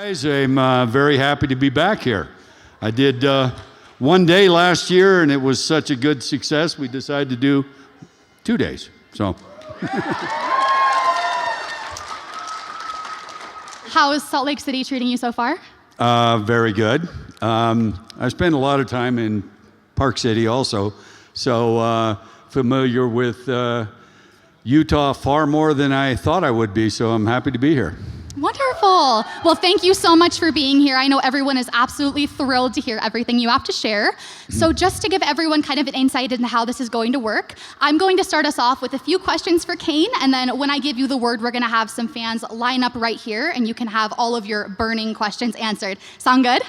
Guys, I'm very happy to be back here. I did one day last year, and it was such a good success, we decided to do 2 days. So. How is Salt Lake City treating you so far? Very good. I spent a lot of time in Park City also, so familiar with Utah far more than I thought I would be, so I'm happy to be here. Wonderful. Well, thank you so much for being here. I know everyone is absolutely thrilled to hear everything you have to share. So just to give everyone kind of an insight into how this is going to work, I'm going to start us off with a few questions for Kane, and then when I give you the word, we're going to have some fans line up right here, and you can have all of your burning questions answered. Sound good?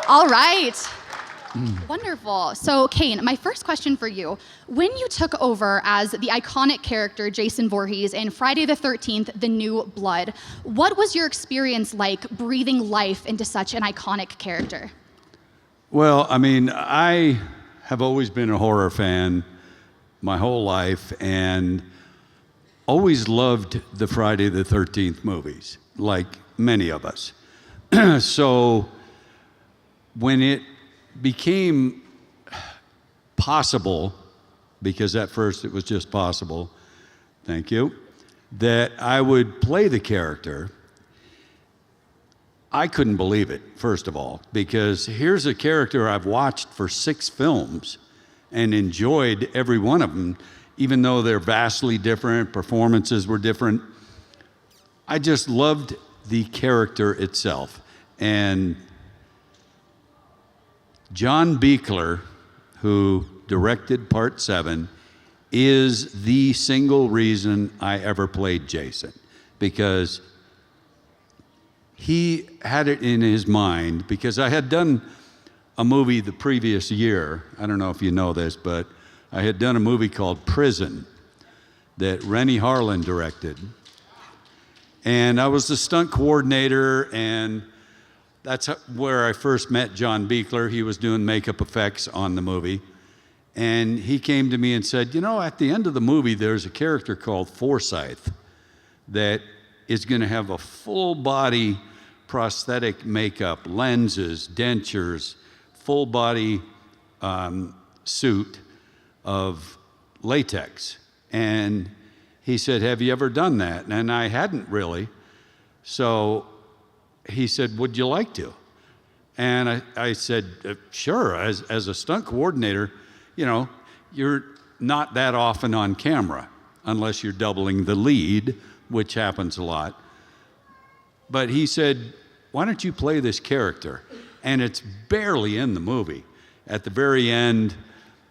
All right. Wonderful. So, Kane, my first question for you. When you took over as the iconic character Jason Voorhees in Friday the 13th, The New Blood, what was your experience like breathing life into such an iconic character? Well, I mean, I have always been a horror fan my whole life and always loved the Friday the 13th movies, like many of us. So when it became possible, because at first it was just possible, thank you, that I would play the character, I couldn't believe it, first of all, because here's a character I've watched for 6 films and enjoyed every one of them, even though they're vastly different, performances were different. I just loved the character itself. And John Buechler, who directed Part 7, is the single reason I ever played Jason, because he had it in his mind, because I had done a movie the previous year. I don't know if you know this, but I had done a movie called Prison that Rennie Harlan directed. And I was the stunt coordinator, and that's where I first met John Buechler. He was doing makeup effects on the movie. And he came to me and said, you know, at the end of the movie, there's a character called Forsyth that is going to have a full body prosthetic makeup, lenses, dentures, full body suit of latex. And he said, have you ever done that? And I hadn't really. So he said, would you like to? And I said, sure. As a stunt coordinator, you know, you're not that often on camera unless you're doubling the lead, which happens a lot. But he said, why don't you play this character? And it's barely in the movie. At the very end,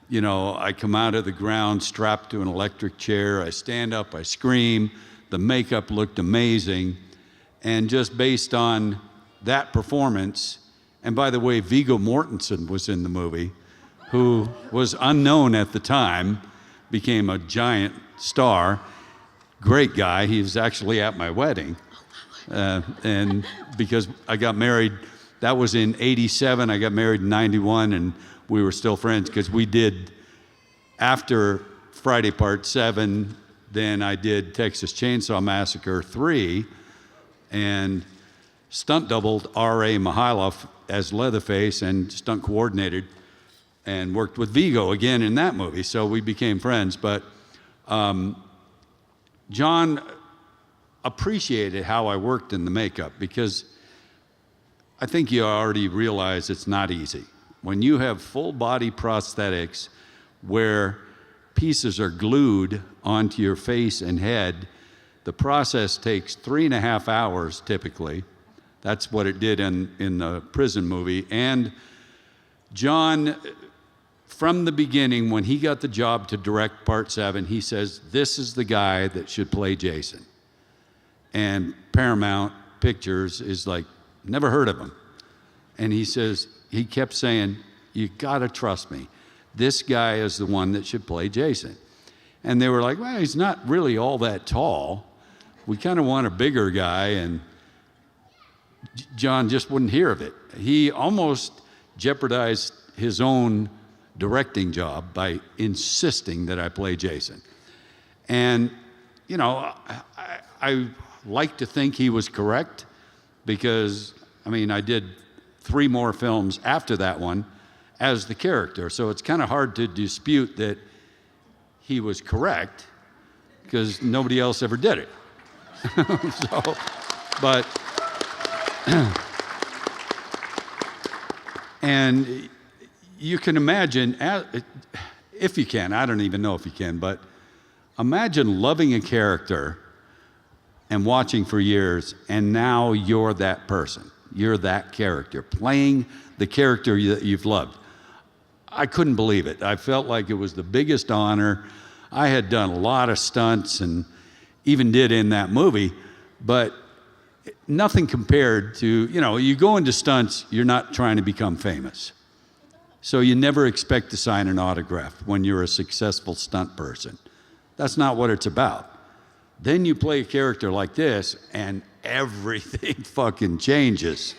you know, I come out of the ground strapped to an electric chair. I stand up, I scream. The makeup looked amazing. And just based on that performance, and by the way, Viggo Mortensen was in the movie, who was unknown at the time, became a giant star, great guy. He was actually at my wedding. And because I got married, that was in '87, I got married in '91, and we were still friends because we did, after Friday Part 7, then I did Texas Chainsaw Massacre 3, and stunt doubled R.A. Mihailov as Leatherface and stunt coordinated and worked with Viggo again in that movie, so we became friends. But John appreciated how I worked in the makeup, because I think you already realize it's not easy. When you have full body prosthetics where pieces are glued onto your face and head, the process takes 3.5 hours typically. That's what it did in the Prison movie. And John, from the beginning, when he got the job to direct Part 7, he says, this is the guy that should play Jason. And Paramount Pictures is like, never heard of him. And he says, he kept saying, you gotta trust me. This guy is the one that should play Jason. And they were like, well, he's not really all that tall. We kind of want a bigger guy. And John just wouldn't hear of it. He almost jeopardized his own directing job by insisting that I play Jason. And, you know, I like to think he was correct, because, I mean, I did 3 more films after that one as the character. So it's kind of hard to dispute that he was correct because nobody else ever did it. So, but, and you can imagine, if you can, I don't even know if you can, but imagine loving a character and watching for years, and now you're that person. You're that character, playing the character that you've loved. I couldn't believe it. I felt like it was the biggest honor. I had done a lot of stunts and even did in that movie, but nothing compared to, you go into stunts, you're not trying to become famous. So you never expect to sign an autograph when you're a successful stunt person. That's not what it's about. Then you play a character like this, and everything fucking changes.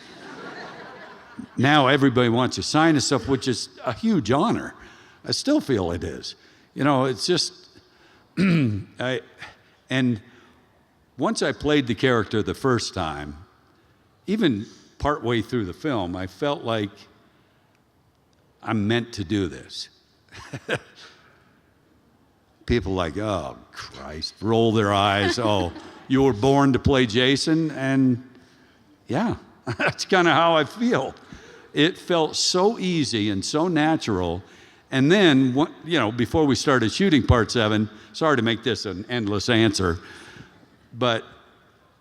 Now everybody wants to sign us stuff, which is a huge honor. I still feel it is. It's just, and once I played the character the first time, even partway through the film, I felt like I'm meant to do this. People like, oh, Christ, roll their eyes. Oh, you were born to play Jason? And yeah, that's kind of how I feel. It felt so easy and so natural. And then, before we started shooting part 7, sorry to make this an endless answer, but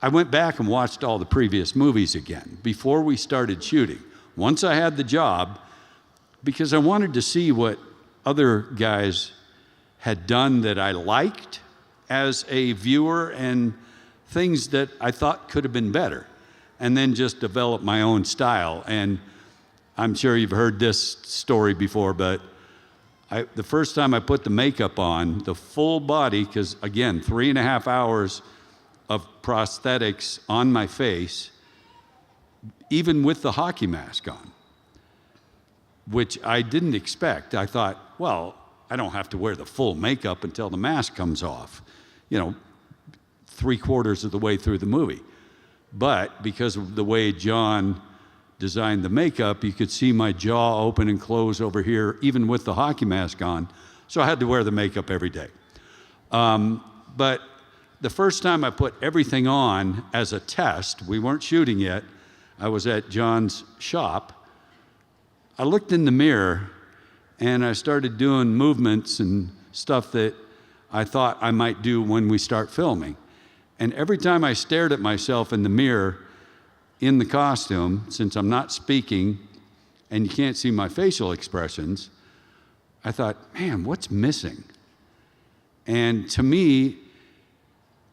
I went back and watched all the previous movies again before we started shooting. Once I had the job, because I wanted to see what other guys had done that I liked as a viewer and things that I thought could have been better, and then just develop my own style. And I'm sure you've heard this story before, but the first time I put the makeup on, the full body, because again, 3.5 hours of prosthetics on my face, even with the hockey mask on, which I didn't expect. I thought, well, I don't have to wear the full makeup until the mask comes off, 3/4 of the way through the movie. But because of the way John designed the makeup, you could see my jaw open and close over here, even with the hockey mask on. So I had to wear the makeup every day. But the first time I put everything on as a test, we weren't shooting yet, I was at John's shop. I looked in the mirror and I started doing movements and stuff that I thought I might do when we start filming. And every time I stared at myself in the mirror in the costume, since I'm not speaking and you can't see my facial expressions, I thought, man, what's missing? And to me,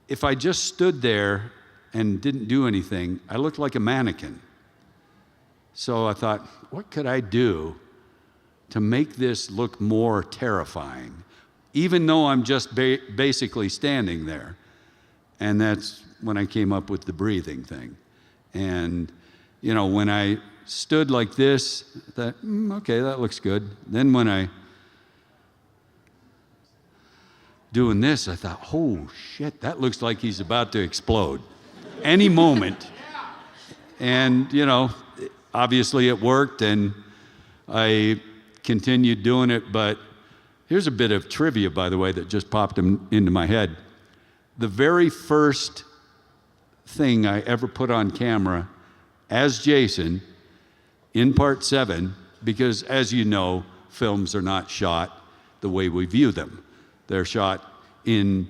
if I just stood there and didn't do anything, I looked like a mannequin. So I thought, what could I do to make this look more terrifying, even though I'm just basically standing there? And that's when I came up with the breathing thing. And, when I stood like this, I thought, okay, that looks good. Then when I doing this, I thought, oh shit, that looks like he's about to explode any moment. And, obviously it worked, and I continued doing it. But here's a bit of trivia, by the way, that just popped into my head. The very first thing I ever put on camera as Jason in part 7, because as you know, films are not shot the way we view them. They're shot in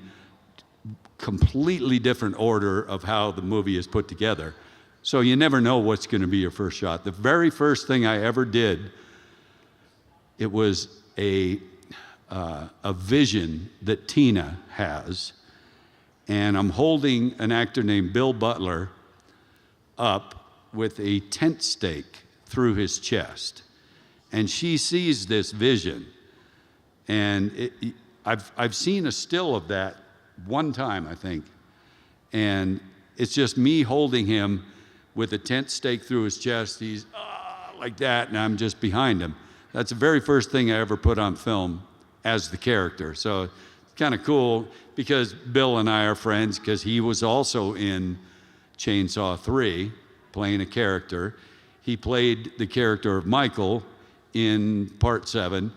completely different order of how the movie is put together. So you never know what's going to be your first shot. The very first thing I ever did, it was a vision that Tina has, and I'm holding an actor named Bill Butler up with a tent stake through his chest, and she sees this vision. And I've seen a still of that one time, I think, and it's just me holding him with a tent stake through his chest. He's like that, and I'm just behind him. That's the very first thing I ever put on film as the character. So it's kind of cool because Bill and I are friends, because he was also in Chainsaw 3, playing a character. He played the character of Michael in part 7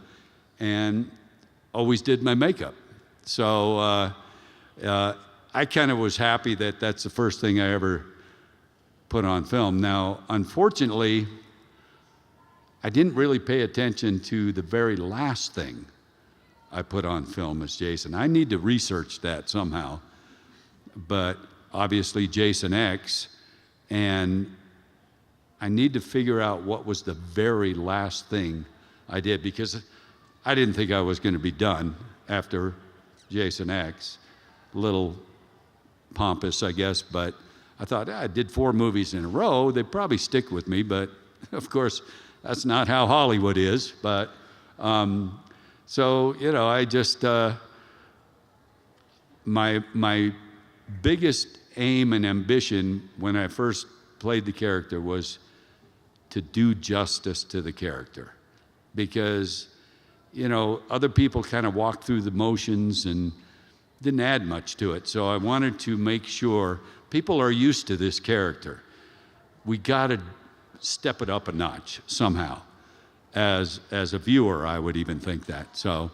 and always did my makeup. So I kind of was happy that that's the first thing I ever put on film. Now, unfortunately, I didn't really pay attention to the very last thing I put on film as Jason. I need to research that somehow. But obviously Jason X, and I need to figure out what was the very last thing I did, because I didn't think I was going to be done after Jason X. A little pompous, I guess, but I thought, I did 4 movies in a row. They'd probably stick with me, but of course, that's not how Hollywood is. But so, you know, I just, my biggest aim and ambition when I first played the character was to do justice to the character, because, you know, other people kind of walked through the motions and didn't add much to it. So I wanted to make sure people are used to this character. We got to step it up a notch somehow. As a viewer, I would even think that. So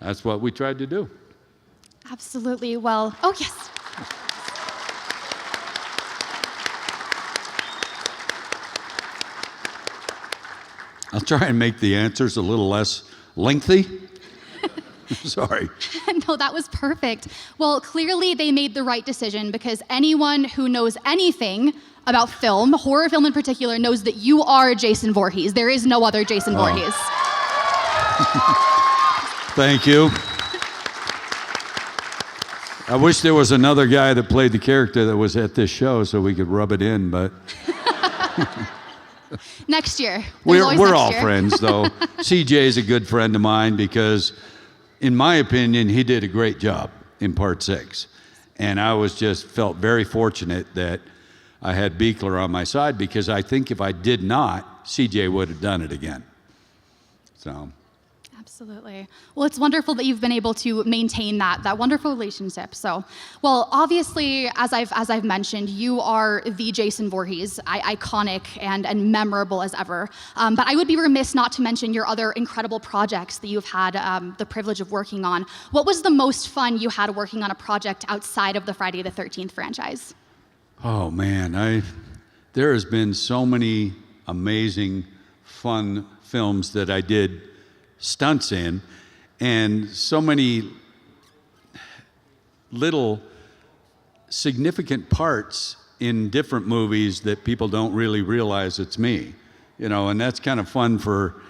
that's what we tried to do. Absolutely. Well, oh yes. I'll try and make the answers a little less lengthy. Sorry. No, that was perfect. Well, clearly they made the right decision, because anyone who knows anything about film, horror film in particular, knows that you are Jason Voorhees. There is no other Jason Voorhees. Thank you. I wish there was another guy that played the character that was at this show so we could rub it in, but... Next year. We're all friends, though. CJ is a good friend of mine because, in my opinion, he did a great job in part 6. And I was just felt very fortunate that I had Beekler on my side, because I think if I did not, CJ would have done it again. So. Absolutely. Well, it's wonderful that you've been able to maintain that wonderful relationship. So, well, obviously, as I've mentioned, you are the Jason Voorhees, iconic and memorable as ever. But I would be remiss not to mention your other incredible projects that you've had the privilege of working on. What was the most fun you had working on a project outside of the Friday the 13th franchise? Oh man, there has been so many amazing, fun films that I did stunts in, and so many little significant parts in different movies that people don't really realize it's me, you know, and that's kind of fun for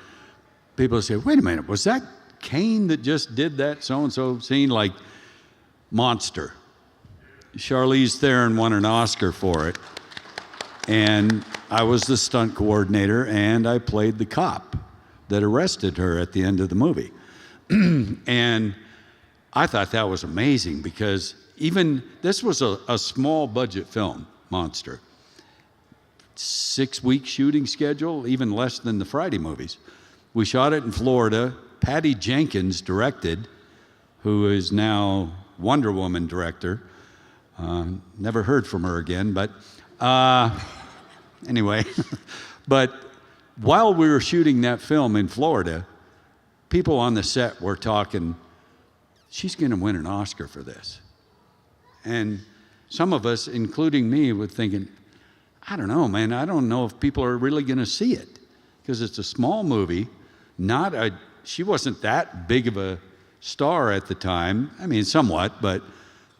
people to say, wait a minute, was that Kane that just did that so-and-so scene? Like Monster. Charlize Theron won an Oscar for it, and I was the stunt coordinator, and I played the cop that arrested her at the end of the movie. And I thought that was amazing, because even this was a small budget film, Monster. 6-week shooting schedule, even less than the Friday movies. We shot it in Florida. Patty Jenkins directed, who is now Wonder Woman director. Never heard from her again, but anyway. But while we were shooting that film in Florida, people on the set were talking, she's going to win an Oscar for this. And some of us, including me, were thinking, I don't know, man, I don't know if people are really going to see it, because it's a small movie. She wasn't that big of a star at the time. I mean, somewhat, but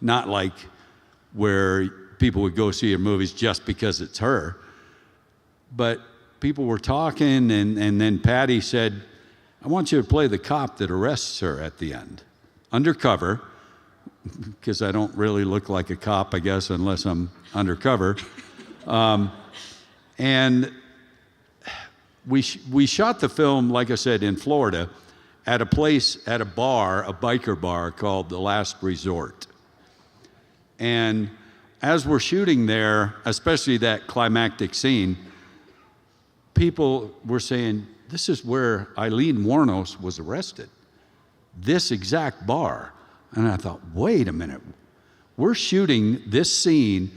not like where people would go see her movies just because it's her. But people were talking, and then Patty said, I want you to play the cop that arrests her at the end, undercover, because I don't really look like a cop, I guess, unless I'm undercover. And we shot the film, like I said, in Florida, at a bar, a biker bar called The Last Resort. And as we're shooting there, especially that climactic scene, people were saying, this is where Eileen Wuornos was arrested, this exact bar. And I thought, wait a minute, we're shooting this scene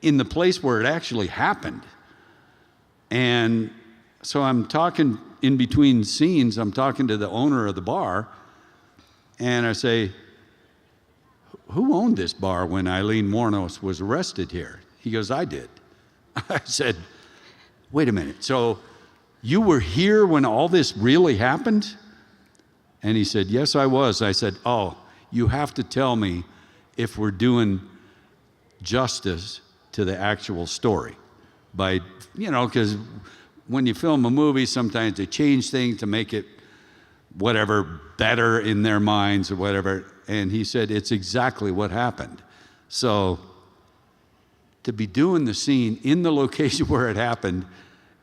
in the place where it actually happened. And so I'm talking in between scenes, I'm talking to the owner of the bar, and I say, who owned this bar when Eileen Wuornos was arrested here? He goes, I did. I said, wait a minute, so you were here when all this really happened? And he said, yes, I was. I said, oh, you have to tell me if we're doing justice to the actual story. By, because when you film a movie, sometimes they change things to make it whatever better in their minds or whatever. And he said, it's exactly what happened. So to be doing the scene in the location where it happened,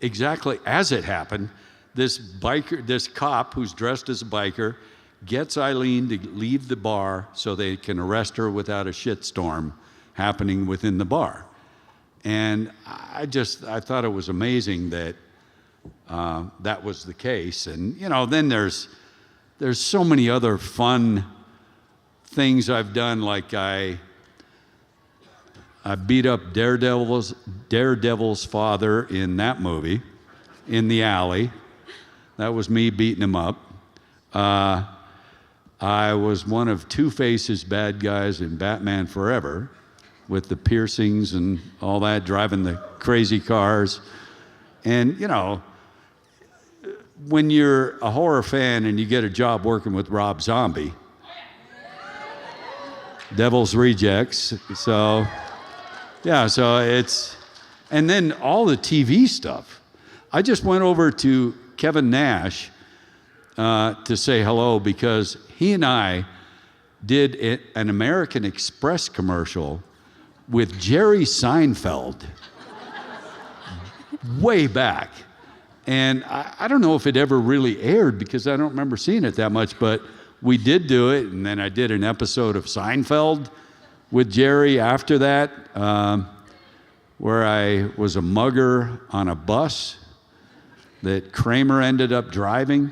exactly as it happened, this cop who's dressed as a biker gets Eileen to leave the bar so they can arrest her without a shitstorm happening within the bar. And I thought it was amazing that that was the case. And then there's so many other fun things I've done, like I beat up Daredevil's father in that movie, in the alley. That was me beating him up. I was one of Two-Face's bad guys in Batman Forever, with the piercings and all that, driving the crazy cars. And, when you're a horror fan and you get a job working with Rob Zombie, Devil's Rejects, so it's, and then all the TV stuff. I just went over to Kevin Nash to say hello because he and I did an American Express commercial with Jerry Seinfeld way back. And I don't know if it ever really aired because I don't remember seeing it that much, but we did do it. And then I did an episode of Seinfeld with Jerry after that, where I was a mugger on a bus that Kramer ended up driving.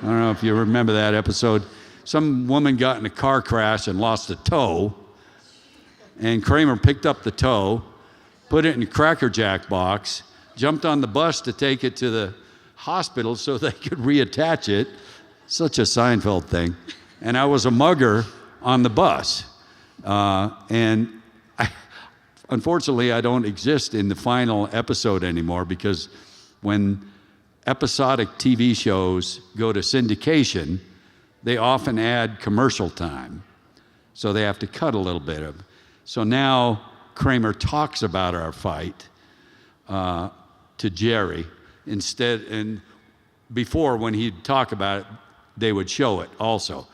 I don't know if you remember that episode. Some woman got in a car crash and lost a toe. And Kramer picked up the toe, put it in a Cracker Jack box, jumped on the bus to take it to the hospital so they could reattach it. Such a Seinfeld thing. And I was a mugger on the bus. Unfortunately, I don't exist in the final episode anymore because when episodic TV shows go to syndication, they often add commercial time. So they have to cut a little bit of. So now Kramer talks about our fight to Jerry instead, and before when he'd talk about it, they would show it also.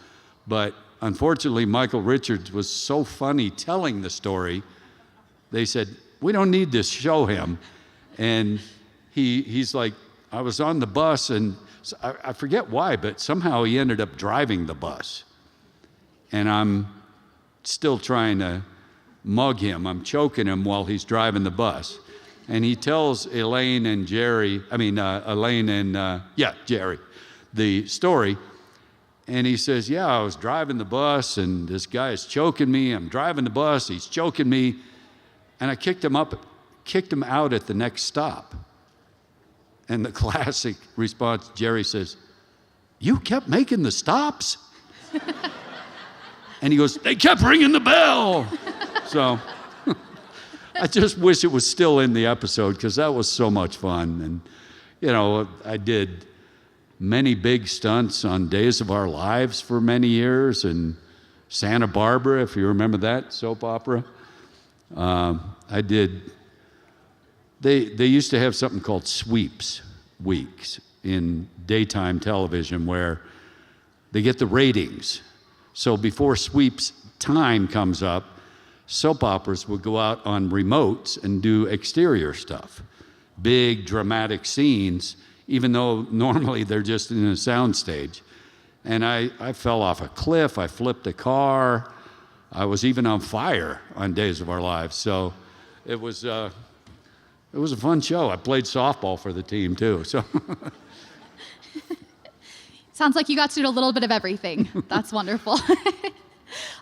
But unfortunately, Michael Richards was so funny telling the story, they said, we don't need to show him. And he's like, I was on the bus, and I forget why, but somehow he ended up driving the bus. And I'm still trying to mug him. I'm choking him while he's driving the bus. And he tells Elaine and Jerry, Jerry, the story. And he says, yeah, I was driving the bus, and this guy is choking me. I'm driving the bus, he's choking me. And I kicked him out at the next stop. And the classic response, Jerry says, you kept making the stops? And he goes, they kept ringing the bell. So I just wish it was still in the episode because that was so much fun. And, I did many big stunts on Days of Our Lives for many years, and Santa Barbara, if you remember that soap opera. I did, they used to have something called sweeps weeks in daytime television where they get the ratings. So before sweeps time comes up, soap operas would go out on remotes and do exterior stuff, big dramatic scenes, even though normally they're just in a soundstage. And I fell off a cliff, I flipped a car, I was even on fire on Days of Our Lives. So it was a fun show. I played softball for the team too. So Sounds like you got to do a little bit of everything. That's wonderful.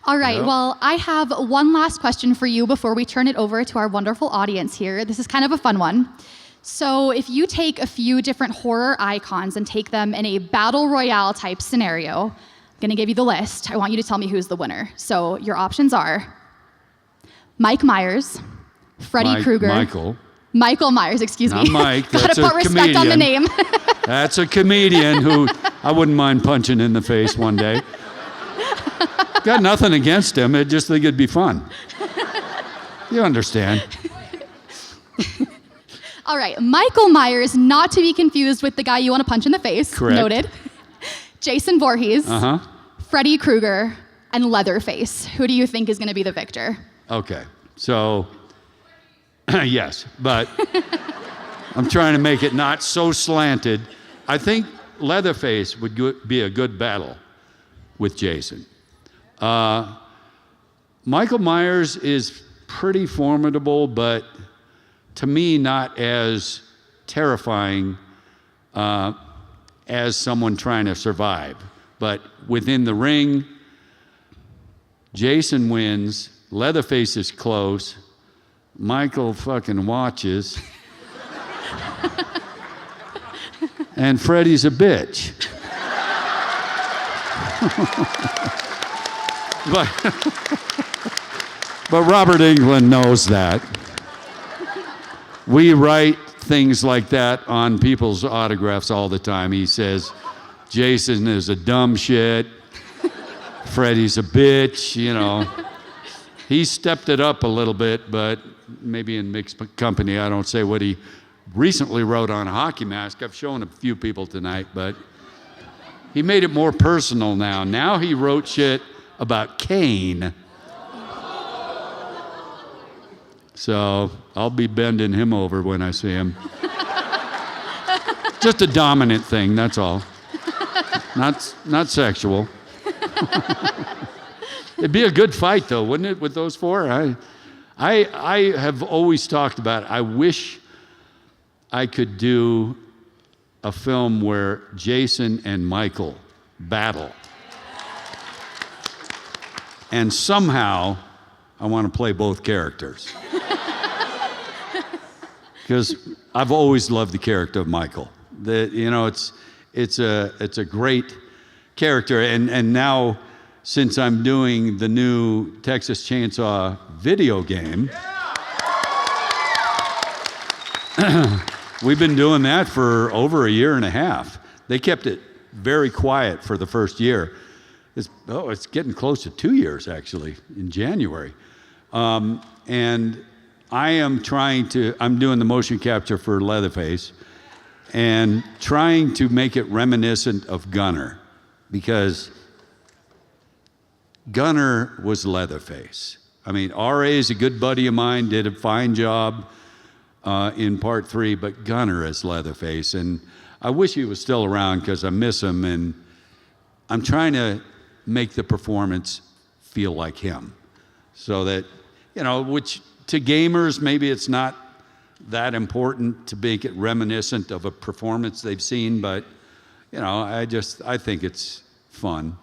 All right, Yep. well, I have one last question for you before we turn it over to our wonderful audience here. This is kind of a fun one. So if you take a few different horror icons and take them in a battle royale type scenario, I'm gonna give you the list. I want you to tell me who's the winner. So your options are Mike Myers, Freddy Krueger. Michael Myers, excuse me. Not Mike, Gotta that's put a respect on the comedian. name. That's a comedian who I wouldn't mind punching in the face one day. Got nothing against him, I just think it'd be fun. You understand. All right, Michael Myers, not to be confused with the guy you want to punch in the face. Correct. Noted. Jason Voorhees, Uh-huh. Freddy Krueger, and Leatherface. Who do you think is going to be the victor? Okay, so, yes, but I'm trying to make it not so slanted. I think Leatherface would be a good battle with Jason. Michael Myers is pretty formidable, but to me, not as terrifying as someone trying to survive. But within the ring, Jason wins, Leatherface is close, Michael fucking watches, and Freddy's a bitch. But Robert Englund knows that. We write things like that on people's autographs all the time. He says, Jason is a dumb shit, Freddy's a bitch, you know. He stepped it up a little bit, but maybe in mixed company. I don't say what he recently wrote on Hockey Mask. I've shown a few people tonight, but he made it more personal now. Now he wrote shit about Kane. So I'll be bending him over when I see him. Just a dominant thing, that's all. Not sexual. It'd be a good fight, though, wouldn't it, with those four? I have always talked about, I wish I could do a film where Jason and Michael battle. And somehow, I want to play both characters. Because I've always loved the character of Michael. It's a great character, and now since I'm doing the new Texas Chainsaw video game, we've been doing that for over a year and a half. They kept it very quiet for the first year. It's getting close to 2 years actually in January, and I'm doing the motion capture for Leatherface and trying to make it reminiscent of Gunner, because Gunner was Leatherface. I mean, R.A. is a good buddy of mine, did a fine job in part 3, but Gunner is Leatherface. And I wish he was still around because I miss him, and I'm trying to make the performance feel like him. So that, which to gamers, maybe it's not that important to make it reminiscent of a performance they've seen, but, I think it's fun.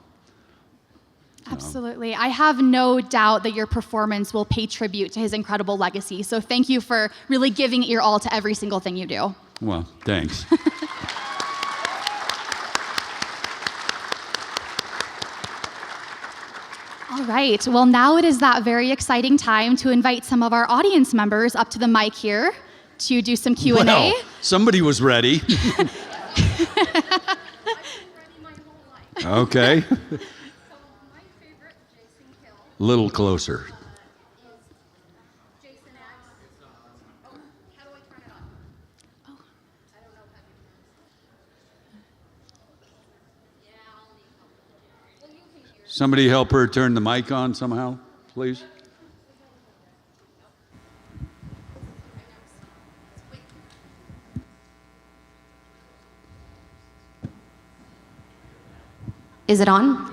Absolutely. I have no doubt that your performance will pay tribute to his incredible legacy. So thank you for really giving it your all to every single thing you do. Well, thanks. All right. Well, now it is that very exciting time to invite some of our audience members up to the mic here to do some Q&A. Well, somebody was ready. Okay. Little closer. Somebody help her turn the mic on somehow, please. Is it on?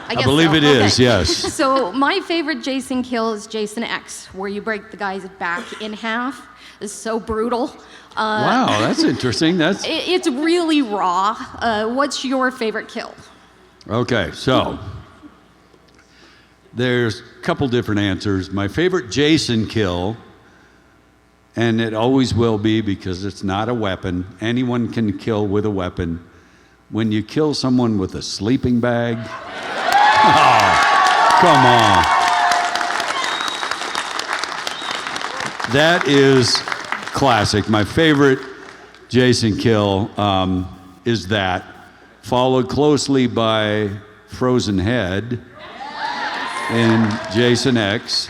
I believe it is, yes. So my favorite Jason kill is Jason X, where you break the guy's back in half. It's so brutal. Wow, that's interesting. It's really raw. What's your favorite kill? Okay, so There's a couple different answers. My favorite Jason kill, and it always will be because it's not a weapon. Anyone can kill with a weapon. When you kill someone with a sleeping bag, oh, come on. That is classic. My favorite Jason kill is that, followed closely by Frozen Head in Jason X.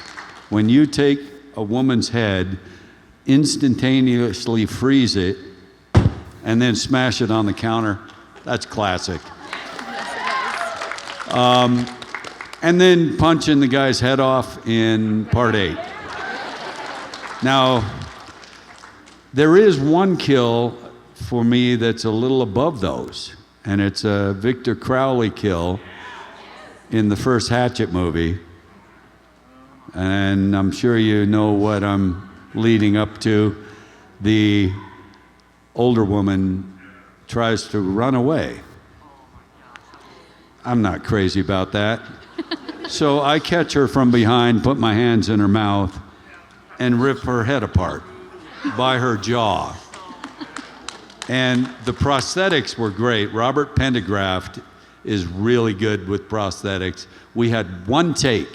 When you take a woman's head, instantaneously freeze it, and then smash it on the counter, that's classic. And then punching the guy's head off in Part 8. Now, there is one kill for me that's a little above those, and it's a Victor Crowley kill in the first Hatchet movie. And I'm sure you know what I'm leading up to. The older woman tries to run away. I'm not crazy about that. So I catch her from behind, put my hands in her mouth, and rip her head apart by her jaw. And the prosthetics were great. Robert Pendergraft is really good with prosthetics. We had one take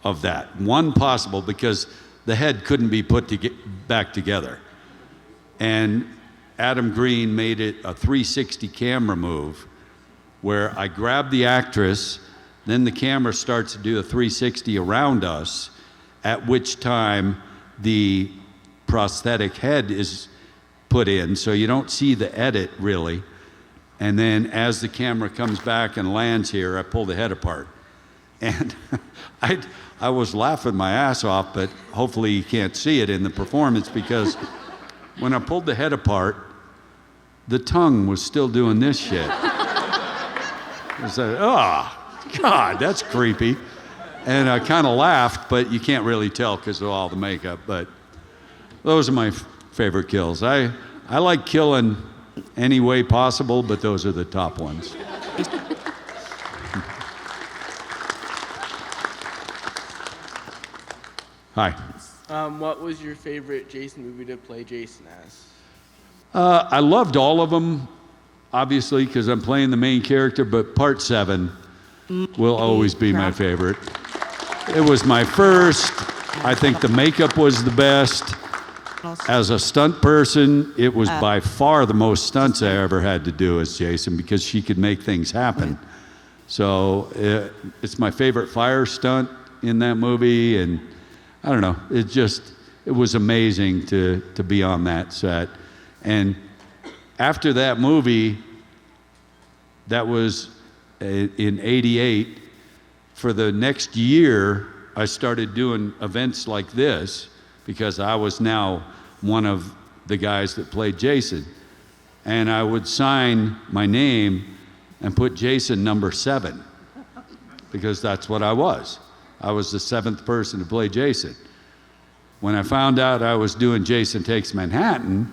of that, one possible, because the head couldn't be put back together. And Adam Green made it a 360 camera move where I grabbed the actress, then the camera starts to do a 360 around us, at which time the prosthetic head is put in, so you don't see the edit really. And then as the camera comes back and lands here, I pull the head apart. And I was laughing my ass off, but hopefully you can't see it in the performance, because when I pulled the head apart, the tongue was still doing this shit. I said, oh, God, that's creepy. And I kind of laughed, but you can't really tell because of all the makeup. But those are my favorite kills. I like killing any way possible, but those are the top ones. Hi. What was your favorite Jason movie to play Jason as? I loved all of them, obviously, because I'm playing the main character, but Part 7 will always be my favorite. It was my first. I think the makeup was the best. As a stunt person, it was by far the most stunts I ever had to do as Jason, because she could make things happen. So it's my favorite fire stunt in that movie, and I don't know, it was amazing to be on that set. And after that movie, that was in '88, for the next year, I started doing events like this, because I was now one of the guys that played Jason. And I would sign my name and put Jason number 7, because that's what I was. I was the 7th person to play Jason. When I found out I was doing Jason Takes Manhattan,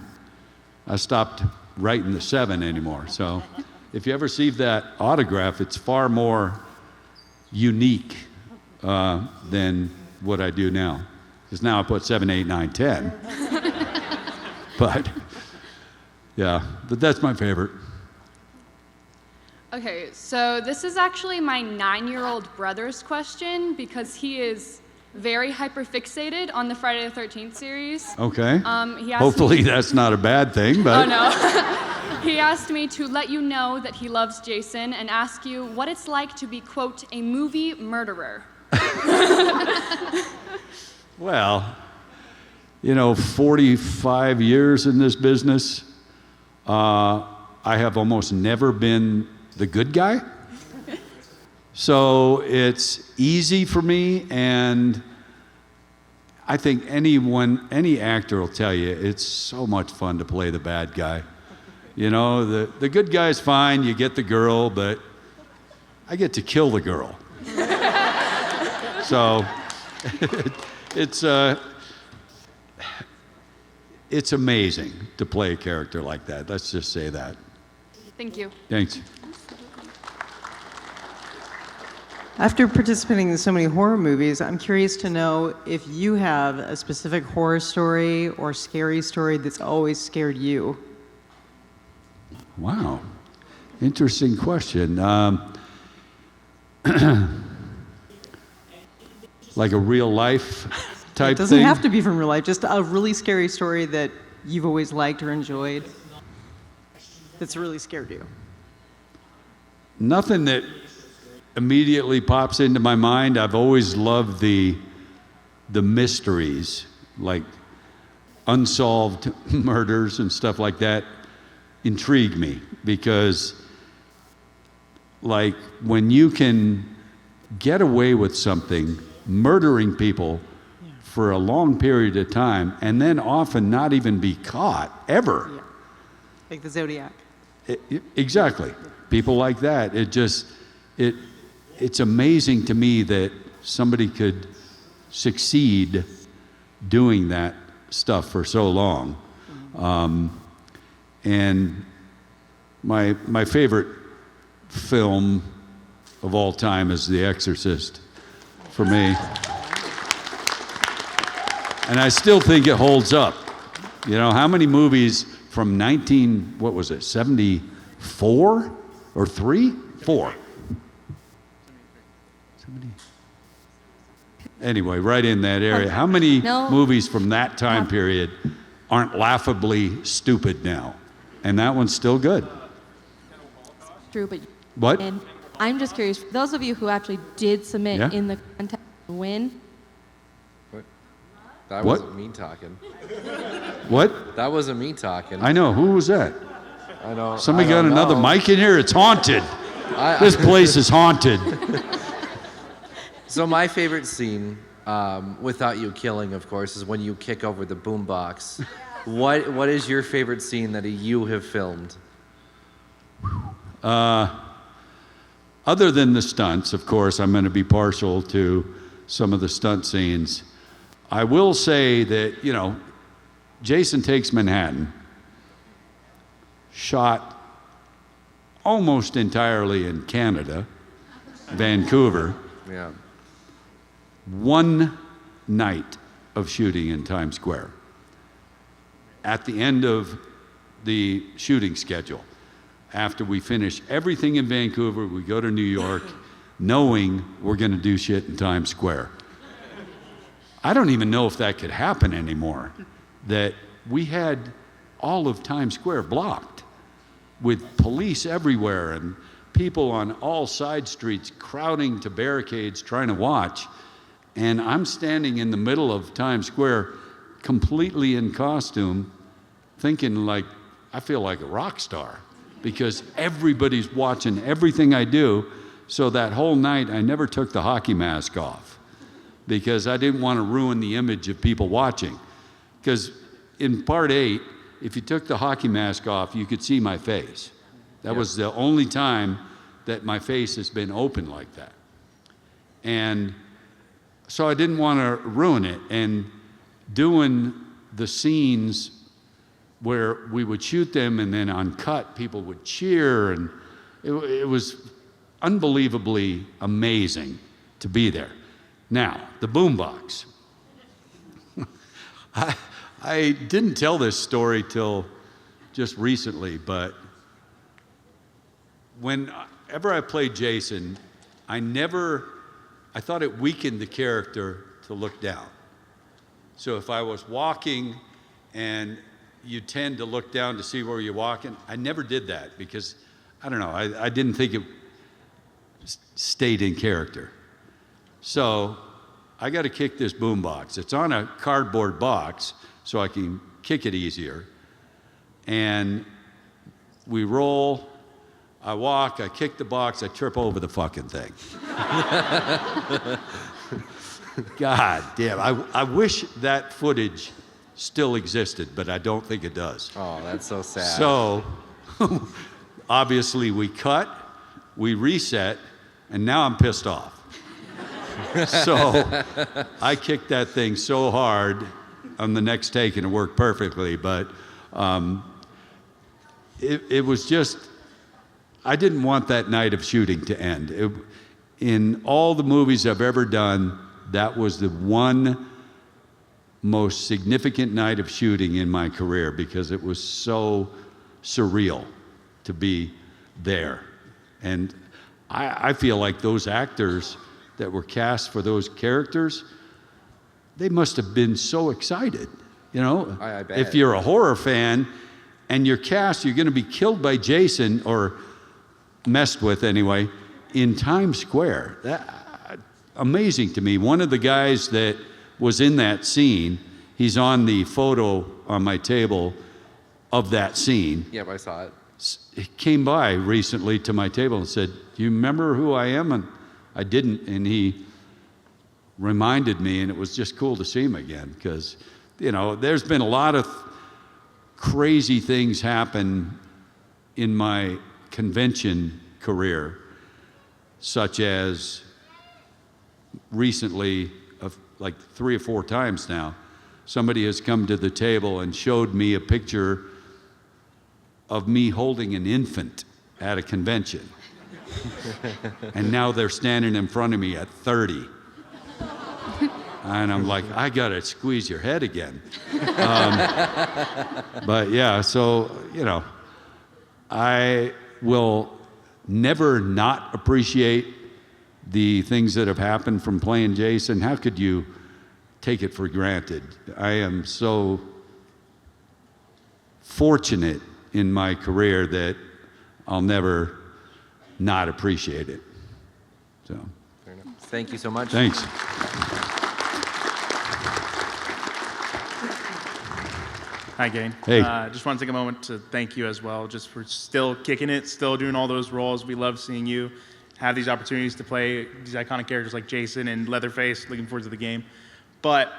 I stopped writing the 7 anymore. So if you ever see that autograph, it's far more unique than what I do now. Because now I put 7, 8, 9, 10. But yeah, but that's my favorite. Okay, so this is actually my 9-year-old brother's question, because he is very hyperfixated on the Friday the 13th series. Okay. He asked Hopefully me, that's not a bad thing, but. Oh no. He asked me to let you know that he loves Jason and ask you what it's like to be, quote, a movie murderer. Well, 45 years in this business, I have almost never been the good guy. So it's easy for me, and I think any actor will tell you, it's so much fun to play the bad guy. The good guy's fine, you get the girl, but I get to kill the girl. So it's amazing to play a character like that. Let's just say that. Thank you. Thanks. After participating in so many horror movies, I'm curious to know if you have a specific horror story or scary story that's always scared you. Wow. Interesting question. Like a real life type It doesn't thing? have to be from real life, just a really scary story that you've always liked or enjoyed that's really scared you. Nothing that immediately pops into my mind. I've always loved the mysteries, like unsolved murders and stuff like that intrigue me, because like when you can get away with something, murdering people for a long period of time, and then often not even be caught ever. Yeah. Like the Zodiac. Exactly. People like that. It's amazing to me that somebody could succeed doing that stuff for so long. And my favorite film of all time is The Exorcist for me. And I still think it holds up. You know, how many movies from 74 or 3? 4. Anyway, right in that area. How many movies from that time period aren't laughably stupid now? And that one's still good. True, but What? And I'm just curious, for those of you who actually did submit in the contest to win. That What? wasn't me talking. What? That wasn't me talking. I know. Who was that? I know. Somebody I got don't another know. mic in here? It's haunted. This place is haunted. So my favorite scene, without you killing, of course, is when you kick over the boombox. What is your favorite scene that you have filmed? Other than the stunts, of course, I'm going to be partial to some of the stunt scenes. I will say that, you know, Jason Takes Manhattan, shot almost entirely in Canada, Vancouver. Yeah. One night of shooting in Times Square. At the end of the shooting schedule, after we finish everything in Vancouver, we go to New York, knowing we're going to do shit in Times Square. I don't even know if that could happen anymore, that we had all of Times Square blocked with police everywhere and people on all side streets crowding to barricades trying to watch. And I'm standing in the middle of Times Square completely in costume, thinking like, I feel like a rock star because everybody's watching everything I do. So that whole night, I never took the hockey mask off because I didn't want to ruin the image of people watching. Because in part 8, if you took the hockey mask off, you could see my face. That was the only time that my face has been open like that. And so I didn't want to ruin it. And doing the scenes where we would shoot them and then on cut, people would cheer. And it was unbelievably amazing to be there. Now, the boombox. I didn't tell this story till just recently, but whenever I played Jason, I thought it weakened the character to look down. So if I was walking and you tend to look down to see where you're walking, I never did that because, I don't know, I didn't think it stayed in character. So I got to kick this boombox. It's on a cardboard box so I can kick it easier. And we roll, I walk, I kick the box, I trip over the fucking thing. God damn, I wish that footage still existed, but I don't think it does. Oh, that's so sad. So, obviously we cut, we reset, and now I'm pissed off. So, I kicked that thing so hard on the next take and it worked perfectly, but it was just, I didn't want that night of shooting to end. in all the movies I've ever done, that was the one most significant night of shooting in my career because it was so surreal to be there. And I feel like those actors that were cast for those characters, they must have been so excited. You know, I bet. If you're a horror fan and you're cast, you're going to be killed by Jason, or messed with anyway, in Times Square. That, amazing to me. One of the guys that was in that scene, he's on the photo on my table of that scene. Yep, I saw it. He came by recently to my table and said, "Do you remember who I am?" And I didn't, and he reminded me, and it was just cool to see him again because, you know, there's been a lot of crazy things happen in my convention career, such as recently, like 3 or 4 times now, somebody has come to the table and showed me a picture of me holding an infant at a convention. And now they're standing in front of me at 30. And I'm like, I gotta squeeze your head again. But yeah, so, you know, I will never not appreciate the things that have happened from playing Jason. How could you take it for granted? I am so fortunate in my career that I'll never not appreciate it. So, Fair enough. Thank you so much. thanks. Hi, Kane. Hey. Just want to take a moment to thank you as well, just for still kicking it, still doing all those roles. We love seeing you have these opportunities to play these iconic characters like Jason and Leatherface. Looking forward to the game. But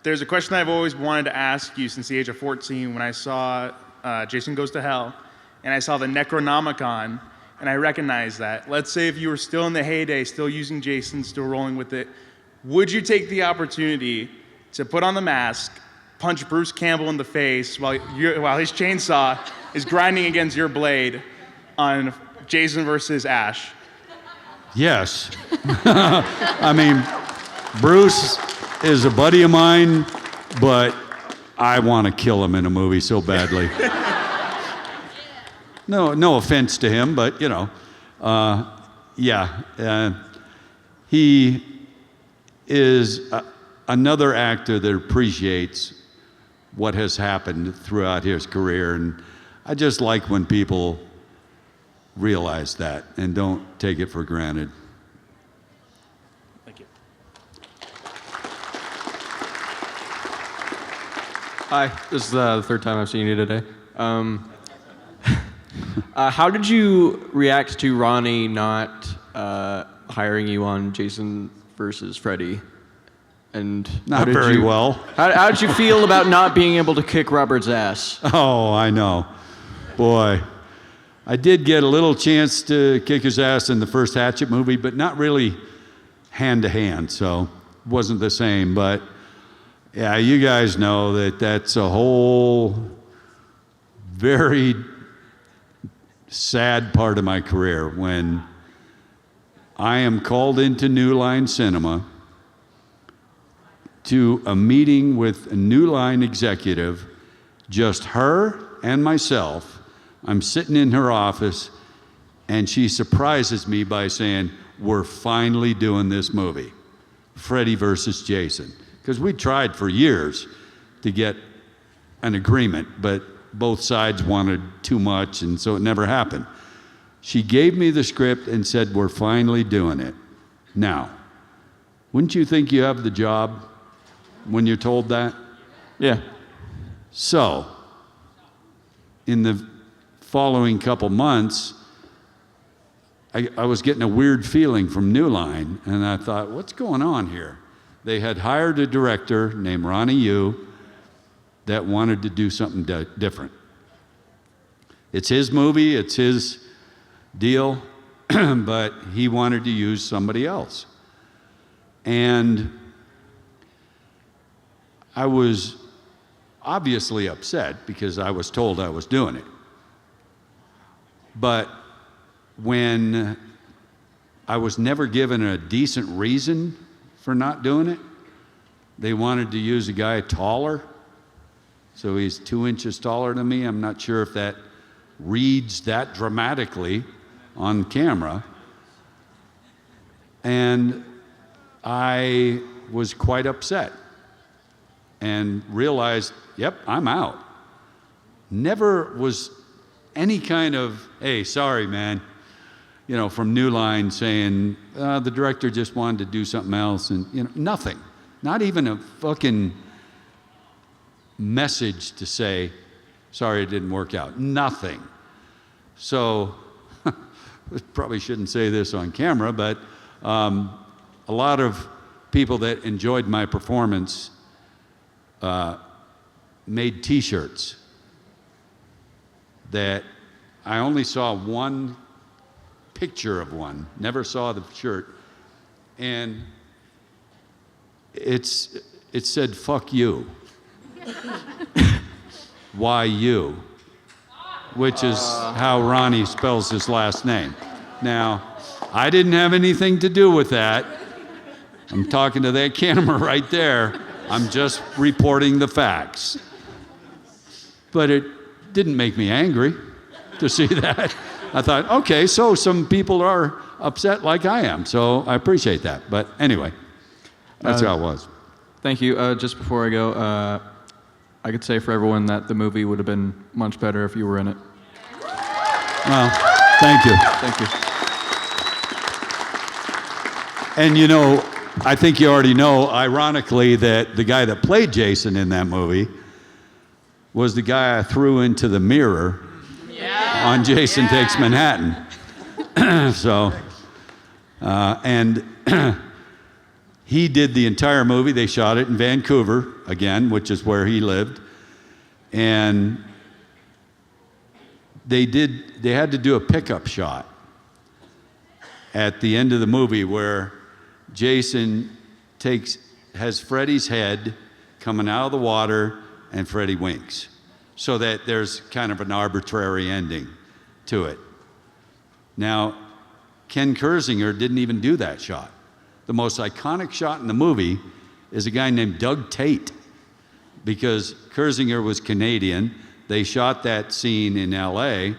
there's a question I've always wanted to ask you since the age of 14 when I saw Jason Goes to Hell, and I saw the Necronomicon, and I recognized that. Let's say if you were still in the heyday, still using Jason, still rolling with it, would you take the opportunity to put on the mask, punch Bruce Campbell in the face while his chainsaw is grinding against your blade on Jason versus Ash? Yes. I mean, Bruce is a buddy of mine, but I want to kill him in a movie so badly. No offense to him, but you know, he is another actor that appreciates what has happened throughout his career, and I just like when people realize that and don't take it for granted. Thank you. Hi, this is the third time I've seen you today. How did you react to Ronnie not hiring you on Jason versus Freddy? And Not very well. How did you feel about not being able to kick Robert's ass? Oh, I know. Boy, I did get a little chance to kick his ass in the first Hatchet movie, but not really hand to hand, so it wasn't the same. But yeah, you guys know that that's a whole very sad part of my career when I am called into New Line Cinema to a meeting with a New Line executive, just her and myself. I'm sitting in her office, and she surprises me by saying, "We're finally doing this movie, Freddy versus Jason." Because we tried for years to get an agreement, but both sides wanted too much, and so it never happened. She gave me the script and said, "We're finally doing it." Now, wouldn't you think you have the job when you're told that? Yeah. So, in the following couple months, I was getting a weird feeling from New Line, and I thought, what's going on here? They had hired a director named Ronnie Yu that wanted to do something different. It's his movie, it's his deal, but he wanted to use somebody else. And I was obviously upset because I was told I was doing it. But when I was never given a decent reason for not doing it. They wanted to use a guy taller, so he's 2 inches taller than me. I'm not sure if that reads that dramatically on camera. And I was quite upset and realized, yep, I'm out. Never was any kind of, hey, sorry, man, you know, from New Line saying, the director just wanted to do something else, and, you know, nothing. Not even a fucking message to say, sorry, it didn't work out. Nothing. So, probably shouldn't say this on camera, but a lot of people that enjoyed my performance made T-shirts that I only saw one picture of one, never saw the shirt, and it said, fuck you. Why you? Which is how Ronnie spells his last name. Now, I didn't have anything to do with that. I'm talking to that camera right there. I'm just reporting the facts. But it didn't make me angry to see that. I thought, okay, so some people are upset like I am, so I appreciate that. But anyway, that's how it was. Thank you. Just before I go, I could say for everyone that the movie would have been much better if you were in it. Well, thank you. Thank you. And you know, I think you already know, ironically, that the guy that played Jason in that movie was the guy I threw into the mirror on Jason Takes Manhattan. So, and he did the entire movie. They shot it in Vancouver, again, which is where he lived. And they had to do a pickup shot at the end of the movie where Jason has Freddy's head coming out of the water and Freddy winks, so that there's kind of an arbitrary ending to it. Now, Ken Kersinger didn't even do that shot. The most iconic shot in the movie is a guy named Doug Tate, because Kersinger was Canadian. They shot that scene in LA,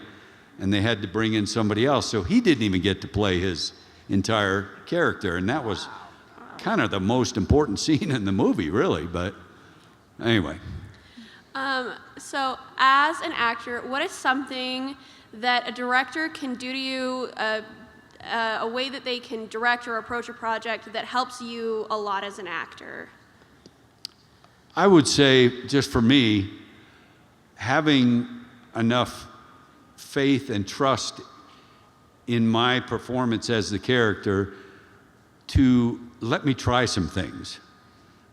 and they had to bring in somebody else, so he didn't even get to play his entire character, and that was kind of the most important scene in the movie, really, but anyway. So as an actor, what is something that a director can do to you, a way that they can direct or approach a project that helps you a lot as an actor? I would say, just for me, having enough faith and trust in my performance as the character to let me try some things.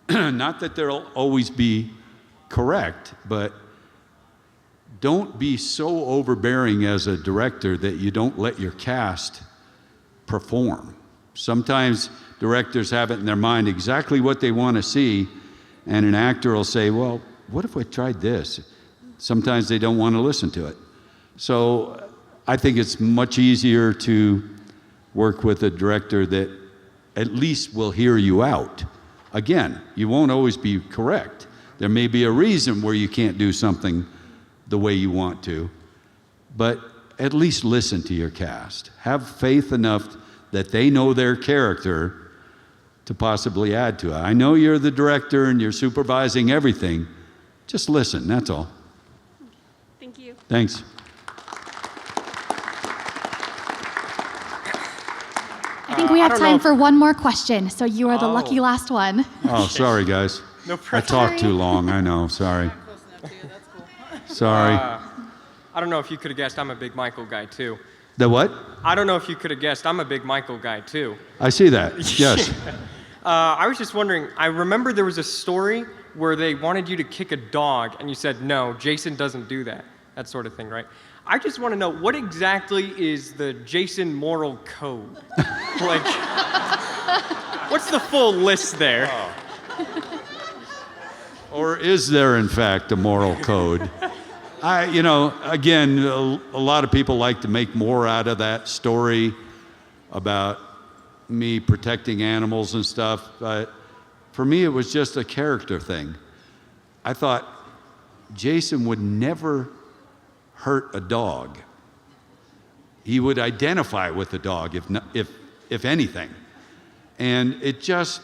Not that they'll always be correct, but don't be so overbearing as a director that you don't let your cast perform. Sometimes directors have it in their mind exactly what they want to see, and an actor will say, well, what if I tried this? Sometimes they don't want to listen to it. So I think it's much easier to work with a director that at least will hear you out. Again, you won't always be correct. There may be a reason where you can't do something the way you want to, but at least listen to your cast. Have faith enough that they know their character to possibly add to it. I know you're the director and you're supervising everything. Just listen, that's all. Thank you. Thanks. I think we have time for one more question, so you are the lucky last one. Oh, sorry, guys. No I pressure. talked too long, I know, sorry. Sorry. I don't know if you could have guessed, I'm a big Michael guy too. The what? I don't know if you could have guessed, I'm a big Michael guy too. I see that, yes. I was just wondering, I remember there was a story where they wanted you to kick a dog and you said, no, Jason doesn't do that. That sort of thing, right? I just want to know, what exactly is the Jason moral code? Like, what's the full list there? Or is there, in fact, a moral code? Again, a lot of people like to make more out of that story about, me protecting animals and stuff, but for me, it was just a character thing. I thought Jason would never hurt a dog. He would identify with the dog, if anything. And it just,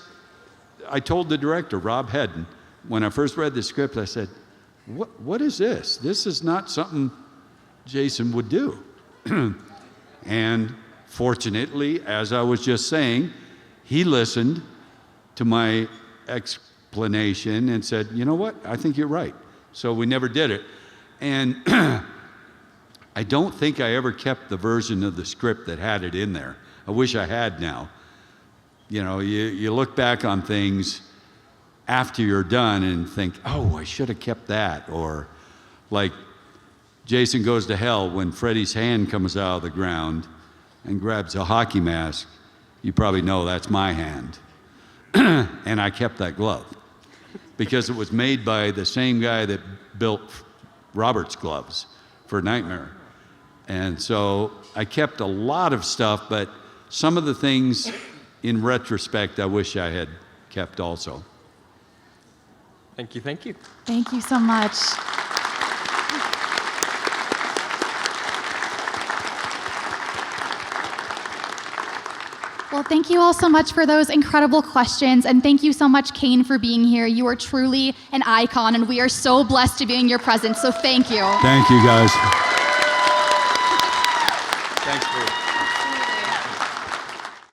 I told the director, Rob Hedden, when I first read the script, I said, what is this? This is not something Jason would do. And fortunately, as I was just saying, he listened to my explanation and said, you know what, I think you're right. So we never did it. And I don't think I ever kept the version of the script that had it in there. I wish I had now. You know, you look back on things after you're done and think, oh, I should have kept that. Or like Jason Goes to Hell, when Freddy's hand comes out of the ground and grabs a hockey mask, you probably know that's my hand. And I kept that glove because it was made by the same guy that built Robert's gloves for Nightmare. And so I kept a lot of stuff, but some of the things in retrospect I wish I had kept also. Thank you, thank you. Thank you so much. Well, thank you all so much for those incredible questions, and thank you so much, Kane, for being here. You are truly an icon, and we are so blessed to be in your presence, so thank you. Thank you, guys.